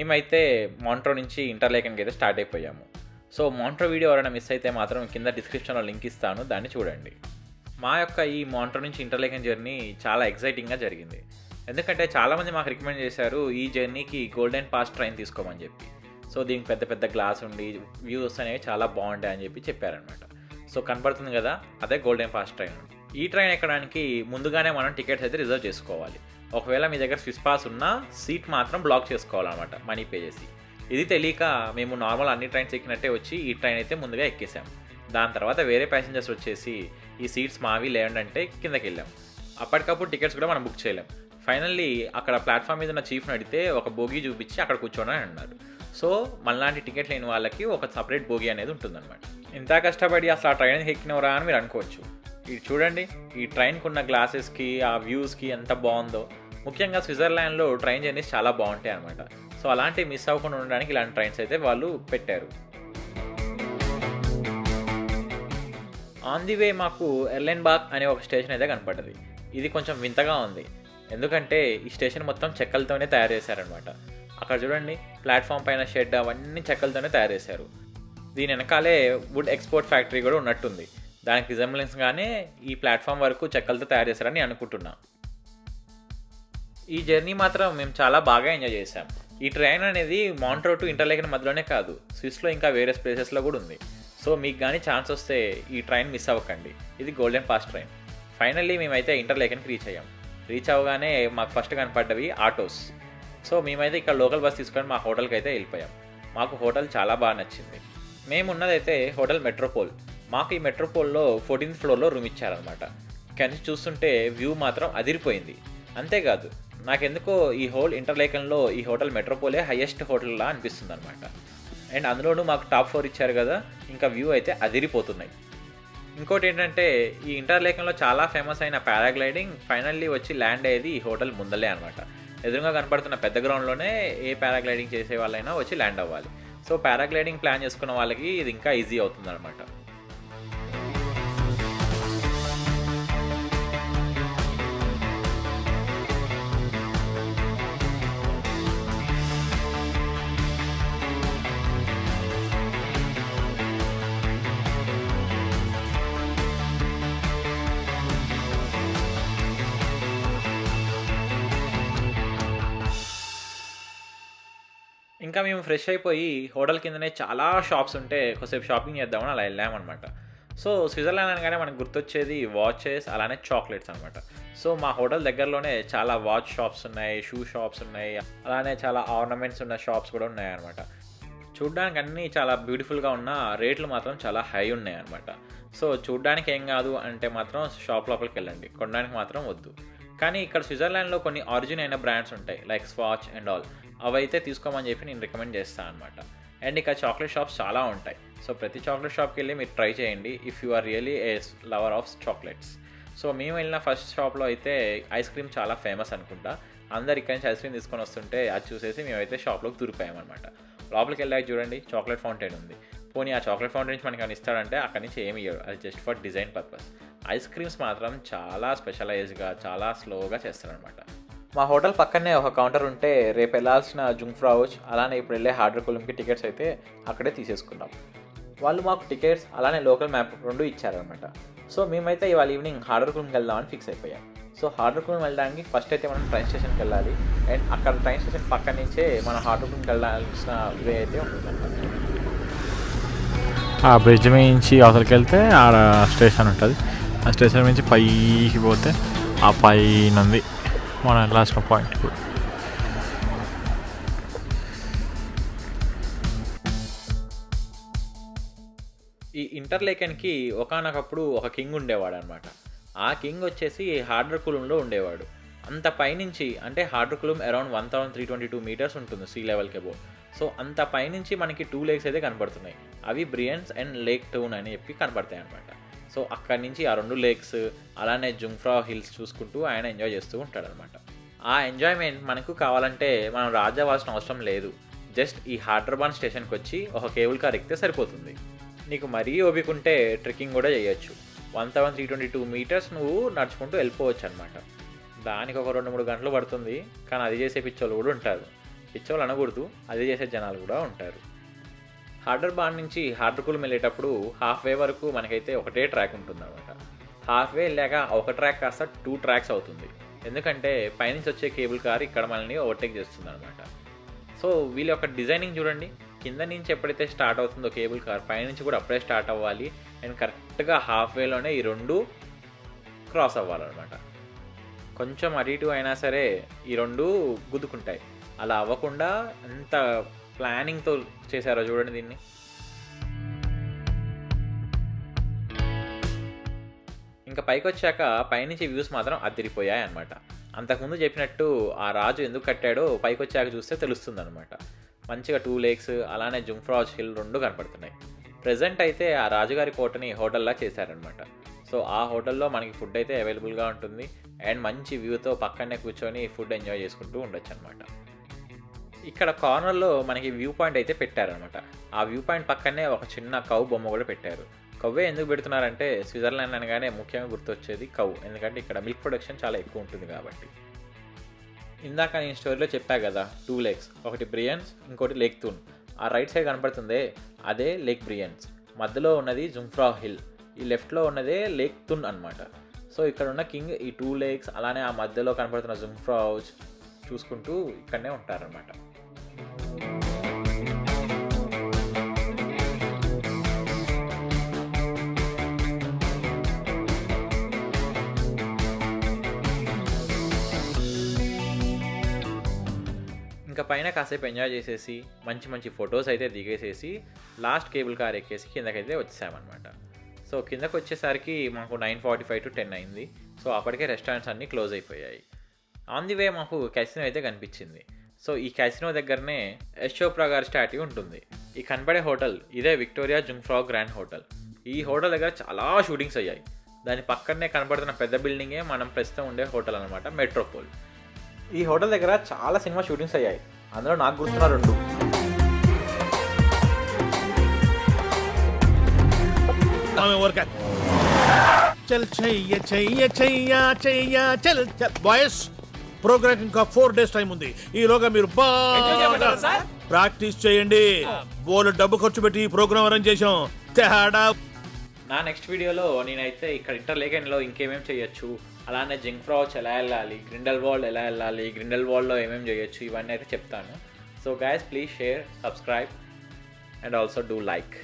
మేమైతే మాంట్రో నుంచి ఇంటర్లేకన్కి అయితే స్టార్ట్ అయిపోయాము. సో మాంట్రో వీడియో ఎవరైనా మిస్ అయితే మాత్రం కింద డిస్క్రిప్షన్లో లింక్ ఇస్తాను, దాన్ని చూడండి. మా యొక్క ఈ మాంట్రో నుంచి ఇంటర్లేకన్ జర్నీ చాలా ఎగ్జైటింగ్గా జరిగింది. ఎందుకంటే చాలామంది మాకు రికమెండ్ చేశారు ఈ జర్నీకి గోల్డెన్ పాస్ ట్రైన్ తీసుకోమని చెప్పి. సో దీనికి పెద్ద పెద్ద గ్లాస్ ఉండి వ్యూస్ అనేవి చాలా బాగుంటాయి అని చెప్పి చెప్పారనమాట. సో కనపడుతుంది కదా, అదే గోల్డెన్ పాస్ ట్రైన్. ఈ ట్రైన్ ఎక్కడానికి ముందుగానే మనం టికెట్స్ అయితే రిజర్వ్ చేసుకోవాలి. ఒకవేళ మీ దగ్గర స్విస్ పాస్ ఉన్నా సీట్ మాత్రం బ్లాక్ చేసుకోవాలన్నమాట మనీ పే చేసి. ఇది తెలియక మేము నార్మల్ అన్ని ట్రైన్స్ ఎక్కినట్టే వచ్చి ఈ ట్రైన్ అయితే ముందుగా ఎక్కేసాం. దాని తర్వాత వేరే ప్యాసింజర్స్ వచ్చేసి ఈ సీట్స్ మావి లేవండి అంటే కిందకి వెళ్ళాం. అప్పటికప్పుడు టికెట్స్ కూడా మనం బుక్ చేయలేం. ఫైనల్లీ అక్కడ ప్లాట్ఫామ్ మీద ఉన్న చీఫ్ని అడిగితే ఒక బోగీ చూపించి అక్కడ కూర్చోండి అని అన్నారు. సో మనలాంటి టికెట్ లేని వాళ్ళకి ఒక సపరేట్ బోగీ అనేది ఉంటుందన్నమాట. ఇంత కష్టపడి అసలు ఆ ట్రైన్ ఎక్కినవరా అని మీరు అనుకోవచ్చు. ఇది చూడండి, ఈ ట్రైన్కి ఉన్న గ్లాసెస్కి ఆ వ్యూస్కి ఎంత బాగుందో. ముఖ్యంగా స్విట్జర్లాండ్లో ట్రైన్ జర్నీస్ చాలా బాగుంటాయి అనమాట. సో అలాంటివి మిస్ అవ్వకుండా ఉండడానికి ఇలాంటి ట్రైన్స్ అయితే వాళ్ళు పెట్టారు. ఆన్ ది వే మాకు ఎర్లెన్బాక్ అనే ఒక స్టేషన్ అయితే కనపడ్డది. ఇది కొంచెం వింతగా ఉంది, ఎందుకంటే ఈ స్టేషన్ మొత్తం చెక్కలతోనే తయారు చేశారనమాట. అక్కడ చూడండి, ప్లాట్ఫామ్ పైన షెడ్ అవన్నీ చెక్కలతోనే తయారు చేశారు. దీని వెనకాలే వుడ్ ఎక్స్పోర్ట్ ఫ్యాక్టరీ కూడా ఉన్నట్టుంది. దానికి రిజెంబ్లెన్స్గానే ఈ ప్లాట్ఫామ్ వరకు చెక్కలతో తయారు చేశారని అనుకుంటున్నా. ఈ జర్నీ మాత్రం మేము చాలా బాగా ఎంజాయ్ చేసాం. ఈ ట్రైన్ అనేది మాంట్రో టు ఇంటర్లేకన్ మధ్యలోనే కాదు, స్విస్లో ఇంకా వేరే ప్లేసెస్లో కూడా ఉంది. సో మీకు కానీ ఛాన్స్ వస్తే ఈ ట్రైన్ మిస్ అవ్వకండి. ఇది గోల్డెన్ పాస్ ట్రైన్. ఫైనల్లీ మేమైతే ఇంటర్లేకన్కి రీచ్ అయ్యాం. రీచ్ అవ్వగానే మాకు ఫస్ట్ కనపడ్డవి ఆటోస్. సో మేమైతే ఇక్కడ లోకల్ బస్ తీసుకొని మా హోటల్కి అయితే వెళ్ళిపోయాం. మాకు హోటల్ చాలా బాగా నచ్చింది. మేము ఉన్నదైతే హోటల్ మెట్రోపోల్. మాకు ఈ మెట్రోపోల్లో 14th ఫ్లోర్లో రూమ్ ఇచ్చారనమాట. కానీ చూస్తుంటే వ్యూ మాత్రం అదిరిపోయింది. అంతేకాదు, నాకెందుకో ఈ హోల్ ఇంటర్లేకన్లో ఈ హోటల్ మెట్రోపోలే హైయెస్ట్ హోటల్లా అనిపిస్తుంది అనమాట. అండ్ అందులోనూ మాకు టాప్ 4 ఇచ్చారు కదా, ఇంకా వ్యూ అయితే అదిరిపోతున్నాయి. ఇంకోటి ఏంటంటే ఈ ఇంటర్లేకన్లో చాలా ఫేమస్ అయిన పారాగ్లైడింగ్ ఫైనల్లీ వచ్చి ల్యాండ్ అయ్యేది ఈ హోటల్ ముందలే అనమాట. ఎదురుగా కనపడుతున్న పెద్ద గ్రౌండ్లోనే ఏ పారాగ్లైడింగ్ చేసే వాళ్ళైనా వచ్చి ల్యాండ్ అవ్వాలి. సో పారాగ్లైడింగ్ ప్లాన్ చేసుకున్న వాళ్ళకి ఇది ఇంకా ఈజీ అవుతుంది అనమాట. ఇంకా మేము ఫ్రెష్ అయిపోయి హోటల్ కిందనే చాలా షాప్స్ ఉంటే కొద్దిసేపు షాపింగ్ చేద్దామని అలా వెళ్ళామన్నమాట. సో స్విట్జర్లాండ్ అనగానే మనకు గుర్తొచ్చేది వాచెస్ అలానే చాక్లెట్స్ అనమాట. సో మా హోటల్ దగ్గరలోనే చాలా వాచ్ షాప్స్ ఉన్నాయి, షూ షాప్స్ ఉన్నాయి, అలానే చాలా ఆర్నమెంట్స్ ఉన్న షాప్స్ కూడా ఉన్నాయన్నమాట. చూడ్డానికి అన్నీ చాలా బ్యూటిఫుల్గా ఉన్న, రేట్లు మాత్రం చాలా హై ఉన్నాయి అనమాట. సో చూడ్డానికి ఏం కాదు అంటే మాత్రం షాప్ లోపలికి వెళ్ళండి, కొనడానికి మాత్రం వద్దు. కానీ ఇక్కడ స్విట్జర్లాండ్లో కొన్ని ఆరిజిన్ అయిన బ్రాండ్స్ ఉంటాయి, లైక్ స్వాచ్ అండ్ ఆల్. అవైతే తీసుకోమని చెప్పి నేను రికమెండ్ చేస్తాను అనమాట. అండ్ ఇక్కడ చాక్లెట్ షాప్స్ చాలా ఉంటాయి. సో ప్రతి చాక్లెట్ షాప్కి వెళ్ళి మీరు ట్రై చేయండి if you are really a lover of chocolates. So మేము వెళ్ళిన ఫస్ట్ షాప్లో అయితే ఐస్ క్రీమ్ చాలా ఫేమస్ అనుకుంటా. అందరు ఇక్కడి నుంచి ఐస్ క్రీమ్ తీసుకొని వస్తుంటే అది చూసేసి మేమైతే షాప్లోకి దూరిపోయామన్నమాట. లోపలికి వెళ్ళాక చూడండి, చాక్లెట్ ఫౌంటైన్ ఉంది. పోనీ ఆ చాక్లెట్ ఫౌంటైన్ నుంచి మనకి ఏమైనా ఇస్తాడంటే అక్కడి నుంచి ఏమి ఇవ్వడు, అది just for design purpose. Ice creams మాత్రం చాలా స్పెషలైజ్గా చాలా స్లోగా చేస్తారనమాట. మా హోటల్ పక్కనే ఒక కౌంటర్ ఉంటే రేపు వెళ్ళాల్సిన జుంగ్ఫ్రావుచ్ అలానే ఇప్పుడు వెళ్ళే హార్డర్కులంకి టికెట్స్ అయితే అక్కడే తీసేసుకున్నాం. వాళ్ళు మాకు టికెట్స్ అలానే లోకల్ మ్యాప్ 2 ఇచ్చారనమాట. సో మేమైతే ఇవాళ ఈవినింగ్ హార్డర్కులంకి వెళ్దామని ఫిక్స్ అయిపోయాం. సో హార్డర్కులం వెళ్ళడానికి ఫస్ట్ అయితే మనం ట్రైన్ స్టేషన్కి వెళ్ళాలి. అండ్ అక్కడ ట్రైన్ స్టేషన్ పక్క నుంచే మన హార్డర్కులంకి వెళ్ళాల్సిన వే అయితే ఉంటుందన్నమాట. ఆ బ్రిడ్జ్ నుంచి అవతలకి వెళ్తే ఆడ స్టేషన్ ఉంటుంది. ఆ స్టేషన్ నుంచి పైకి పోతే ఆ పైన ఉంది మన లాస్ట్ పాయింట్. ఈ ఇంటర్లేకన్కి ఒకానొకప్పుడు ఒక కింగ్ ఉండేవాడు అనమాట. ఆ కింగ్ వచ్చేసి హార్డర్కులంలో ఉండేవాడు. అంత పైనుంచి అంటే హార్డర్కులం అరౌండ్ 1322 మీటర్స్ ఉంటుంది సీ లెవెల్కి అబోవ్. సో అంత పైనుంచి మనకి 2 లేక్స్ అయితే కనపడుతున్నాయి. అవి బ్రియన్స్ అండ్ లేక్ టౌన్ అని చెప్పి కనపడతాయి అనమాట. సో అక్కడి నుంచి ఆ 2 లేక్స్ అలానే జుంగ్ఫ్రా హిల్స్ చూసుకుంటూ ఆయన ఎంజాయ్ చేస్తూ ఉంటాడనమాట. ఆ ఎంజాయ్మెంట్ మనకు కావాలంటే మనం రాజావాల్సిన అవసరం లేదు. జస్ట్ ఈ హార్డర్బాన్ స్టేషన్కి వచ్చి ఒక కేబుల్ కార్ ఎక్కితే సరిపోతుంది. నీకు మరీ ఓపిక ఉంటే ట్రెక్కింగ్ కూడా చేయొచ్చు. 1322 మీటర్స్ నువ్వు నడుచుకుంటూ వెళ్ళిపోవచ్చు అనమాట. దానికి ఒక 2-3 గంటలు పడుతుంది, కానీ అది చేసే పిచ్చోళ్ళు కూడా ఉంటారు. పిచ్చోళ్ళు అనకూడదు, అది చేసే జనాలు కూడా ఉంటారు. హార్డర్ బాండ్ నుంచి హార్డర్కూల్ వెళ్ళేటప్పుడు హాఫ్ వే వరకు మనకైతే ఒకటే ట్రాక్ ఉంటుందన్నమాట. హాఫ్ వే వెళ్ళాక ఒక ట్రాక్ కాస్త 2 ట్రాక్స్ అవుతుంది. ఎందుకంటే పైనుంచి వచ్చే కేబుల్ కార్ ఇక్కడ మనల్ని ఓవర్టేక్ చేస్తుంది అనమాట. సో వీళ్ళ యొక్క డిజైనింగ్ చూడండి, కింద నుంచి ఎప్పుడైతే స్టార్ట్ అవుతుందో కేబుల్ కార్, పైనుంచి కూడా అప్పుడే స్టార్ట్ అవ్వాలి అండ్ కరెక్ట్గా హాఫ్ వేలోనే ఈ 2 క్రాస్ అవ్వాలన్నమాట. కొంచెం అటు ఇటు అయినా సరే ఈ 2 గుద్దుకుంటాయి. అలా అవ్వకుండా ఎంత ప్లానింగ్తో చేశారో చూడండి దీన్ని. ఇంకా పైకి వచ్చాక పైనుంచి వ్యూస్ మాత్రం అదిరిపోయాయి అనమాట. అంతకుముందు చెప్పినట్టు ఆ రాజు ఎందుకు కట్టాడో పైకి వచ్చాక చూస్తే తెలుస్తుంది అనమాట. మంచిగా 2 లేక్స్ అలానే జుంఫ్రాజ్ హిల్ 2 కనపడుతున్నాయి. ప్రజెంట్ అయితే ఆ రాజుగారి కోటని హోటల్లా చేశారనమాట. సో ఆ హోటల్లో మనకి ఫుడ్ అయితే అవైలబుల్గా ఉంటుంది అండ్ మంచి వ్యూతో పక్కనే కూర్చొని ఫుడ్ ఎంజాయ్ చేసుకుంటూ ఉండొచ్చు అనమాట. ఇక్కడ కార్నర్లో మనకి వ్యూ పాయింట్ అయితే పెట్టారనమాట. ఆ వ్యూ పాయింట్ పక్కనే ఒక చిన్న కౌ బొమ్మ కూడా పెట్టారు. కవ్వే ఎందుకు పెడుతున్నారంటే స్విట్జర్లాండ్ అనగానే ముఖ్యంగా గుర్తొచ్చేది కౌ, ఎందుకంటే ఇక్కడ మిల్క్ ప్రొడక్షన్ చాలా ఎక్కువ ఉంటుంది కాబట్టి. ఇందాక నేను స్టోరీలో చెప్పా కదా 2 లేక్స్, ఒకటి బ్రియన్స్ ఇంకోటి లేక్ తున్. ఆ రైట్ సైడ్ కనపడుతుందే అదే లేక్ బ్రియన్స్, మధ్యలో ఉన్నది జుంఫ్రా హిల్, ఈ లెఫ్ట్లో ఉన్నదే లేక్ తున్ అనమాట. సో ఇక్కడ ఉన్న కింగ్ ఈ 2 లేక్స్ అలానే ఆ మధ్యలో కనపడుతున్న జుంఫ్రాజ్ చూసుకుంటూ ఇక్కడనే ఉంటారనమాట. ఇంకా పైన కాసేపు ఎంజాయ్ చేసేసి మంచి మంచి ఫొటోస్ అయితే దిగేసేసి లాస్ట్ కేబుల్ కార్ ఎక్కేసి కిందకైతే వచ్చేసామన్నమాట. సో కిందకు వచ్చేసరికి మాకు 9:45 to 10 అయింది. సో అప్పటికే రెస్టారెంట్స్ అన్నీ క్లోజ్ అయిపోయాయి. ఆన్ ది వే మాకు క్యాసినో అయితే కనిపించింది. సో ఈ క్యాసినో దగ్గరనే యష్ చోప్రా గారి స్టాట్యూ ఉంటుంది. ఈ కనపడే హోటల్ ఇదే విక్టోరియా జుంఫ్రా గ్రాండ్ హోటల్. ఈ హోటల్ దగ్గర చాలా షూటింగ్స్ అయ్యాయి. దాని పక్కనే కనపడుతున్న పెద్ద బిల్డింగే మనం ప్రస్తుతం ఉండే హోటల్ అనమాట, మెట్రోపోల్. ఈ హోటల్ దగ్గర చాలా సినిమా షూటింగ్స్ అయ్యాయి. అందులో నాకు గుర్తున్న 2. బాయ్స్, ప్రోగ్రామ్ ఇంకా 4 days టైం ఉంది. ఈలోగా మీరు బాగా ప్రాక్టీస్ చేయండి. బోల్ డబ్బు ఖర్చు పెట్టి ఈ ప్రోగ్రామ్ అరేంజ్ చేసాం. తేడా నా నెక్స్ట్ వీడియోలో నేనైతే ఇక్కడ ఇంటర్లేకెన్లో ఇంకేమేమి చేయొచ్చు, అలానే జంగ్ఫ్రాచ్ ఎలా వెళ్ళాలి, గ్రిండల్ వాల్డ్ ఎలా వెళ్ళాలి, గ్రిండల్ వాల్డ్లో ఏమేమి చేయొచ్చు, ఇవన్నీ అయితే చెప్తాను. So guys, please share, subscribe and also do like.